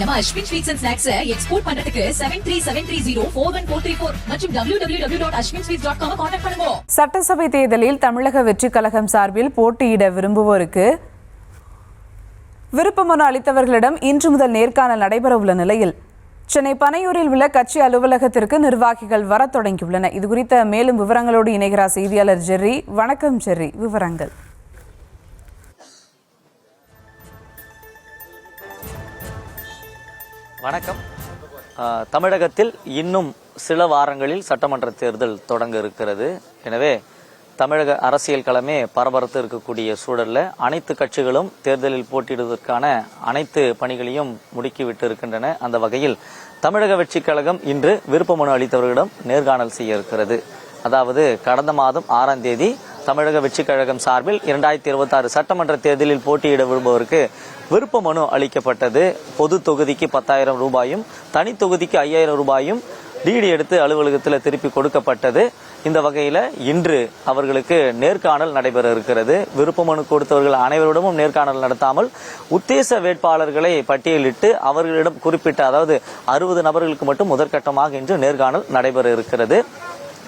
நம்ம Ashwin sweets and snacks export பண்றதுக்கு 7373041434 மற்றும் www.ashwinsweets.com கான்டாக்ட் பண்ணுங்க. சட்டசபை தேர்தலில் தமிழக வெற்றி கழகம் சார்பில் போட்டியிட விரும்புவோருக்கு விருப்ப மனு அளித்தவர்களிடம் இன்று முதல் நேர்காணல் நடைபெற உள்ள நிலையில் சென்னை பனையூரில் உள்ள கட்சி அலுவலகத்திற்கு நிர்வாகிகள் வரத் தொடங்கியுள்ளனர். இதுகுறித்த மேலும் விவரங்களோடு இணைகிறார் செய்தியாளர் ஜெர்ரி. வணக்கம் ஜெர்ரி, விவரங்கள். வணக்கம். தமிழகத்தில் இன்னும் சில வாரங்களில் சட்டமன்ற தேர்தல் தொடங்க இருக்கிறது. எனவே தமிழக அரசியல் களமே பரபரத்து இருக்கக்கூடிய சூழலில் அனைத்து கட்சிகளும் தேர்தலில் போட்டியிடுவதற்கான அனைத்து பணிகளையும் முடுக்கிவிட்டு இருக்கின்றன. அந்த வகையில் தமிழக வெற்றி கழகம் இன்று விருப்ப மனு அளித்தவர்களிடம் நேர்காணல் செய்ய இருக்கிறது. அதாவது கடந்த மாதம் 6ஆம் தேதி தமிழக வெற்றி கழகம் சார்பில் 2026 சட்டமன்ற தேர்தலில் போட்டியிட விரும்புவோருக்கு விருப்ப மனு அளிக்கப்பட்டது. பொது தொகுதிக்கு 10,000 ரூபாயும் தனி தொகுதிக்கு 5,000 ரூபாயும் டிடி எடுத்து அலுவலகத்தில் திருப்பி கொடுக்கப்பட்டது. இந்த வகையில் இன்று அவர்களுக்கு நேர்காணல் நடைபெற இருக்கிறது. விருப்ப மனு கொடுத்தவர்கள் அனைவரிடமும் நேர்காணல் நடத்தாமல் உத்தேச வேட்பாளர்களை பட்டியலிட்டு அவர்களிடம் குறிப்பிட்ட அதாவது 60 நபர்களுக்கு மட்டும் முதற்கட்டமாக இன்று நேர்காணல் நடைபெற இருக்கிறது.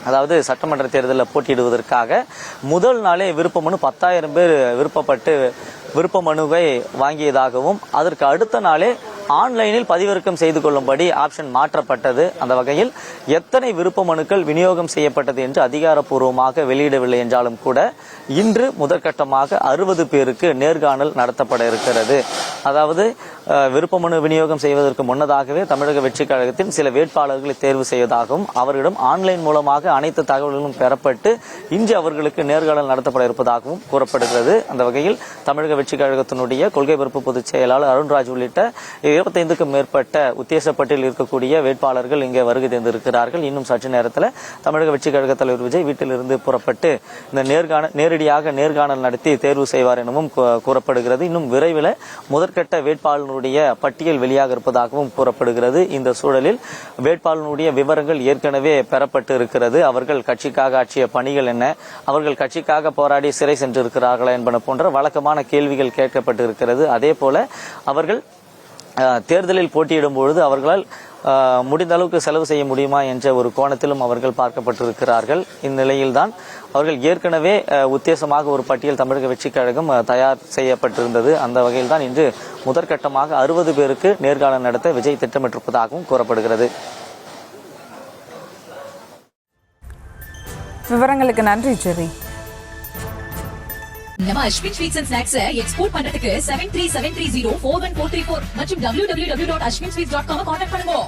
அதாவது சட்டமன்ற தேர்தலில் போட்டியிடுவதற்காக முதல் நாளே விருப்ப மனு 10,000 பேர் விருப்பப்பட்டு விருப்ப மனுவை வாங்கியதாகவும் அதற்கு அடுத்த நாளே ஆன்லைனில் பதிவிறக்கம் செய்து கொள்ளும்படி ஆப்ஷன் மாற்றப்பட்டது. அந்த வகையில் எத்தனை விருப்ப மனுக்கள் விநியோகம் செய்யப்பட்டது என்று அதிகாரப்பூர்வமாக வெளியிடவில்லை என்றாலும் கூட இன்று முதற்கட்டமாக 60 பேருக்கு நேர்காணல் நடத்தப்பட இருக்கிறது. அதாவது விருப்ப மனு விநியோகம் செய்வதற்கு முன்னதாகவே தமிழக வெற்றி கழகத்தின் சில வேட்பாளர்களை தேர்வு செய்வதாகவும் அவர்களிடம் ஆன்லைன் மூலமாக அனைத்து தகவல்களும் பெறப்பட்டு இன்று அவர்களுக்கு நேர்காணல் நடத்தப்பட இருப்பதாகவும் கூறப்படுகிறது. அந்த வகையில் தமிழக வெற்றி கழகத்தினுடைய கொள்கை பரப்பு பொதுச் செயலாளர் அருண்ராஜ் உள்ளிட்ட 25க்கும் மேற்பட்ட உத்தேசப்பட்டியலில் இருக்கக்கூடிய வேட்பாளர்கள் இங்கே வருகை தந்திருக்கிறார்கள். இன்னும் சற்று நேரத்தில் தமிழக வெற்றி கழக தலைவர் விஜய் வீட்டிலிருந்து புறப்பட்டு இந்த நேரடியாக நேர்காணல் நடத்தி தேர்வு செய்வார் எனவும் கூறப்படுகிறது. இன்னும் விரைவில் முதற்கட்ட வேட்பாளருடைய பட்டியல் வெளியாக இருப்பதாகவும் கூறப்படுகிறது. இந்த சூழலில் வேட்பாளருடைய விவரங்கள் ஏற்கனவே பெறப்பட்டு இருக்கிறது. அவர்கள் கட்சிக்காக ஆற்றிய பணிகள் என்ன, அவர்கள் கட்சிக்காக போராடி சிறை சென்றிருக்கிறார்களா என்பன போன்ற வழக்கமான கேள்விகள் கேட்கப்பட்டு இருக்கிறது. அதே போல அவர்கள் தேர்தலில் போட்டியிடும் பொழுது அவர்களால் முடிந்த அளவுக்கு செலவு செய்ய முடியுமா என்ற ஒரு கோணத்திலும் அவர்கள் பார்க்கப்பட்டிருக்கிறார்கள். இந்நிலையில்தான் அவர்கள் ஏற்கனவே உத்தேசமாக ஒரு பட்டியல் தமிழக வெற்றி கழகம் தயார் செய்யப்பட்டிருந்தது. அந்த வகையில் தான் இன்று முதற்கட்டமாக 60 பேருக்கு நேர்காணல் நடத்த விஜய் திட்டமிட்டிருப்பதாகவும் கூறப்படுகிறது. விவரங்களுக்கு நன்றி ஜெர்ரி. நம்ம Ashwin sweets and snacks export பண்றதுக்கு 7373041434 மற்றும் www.ashwinsweets.com கான்டாக்ட் பண்ணுங்க.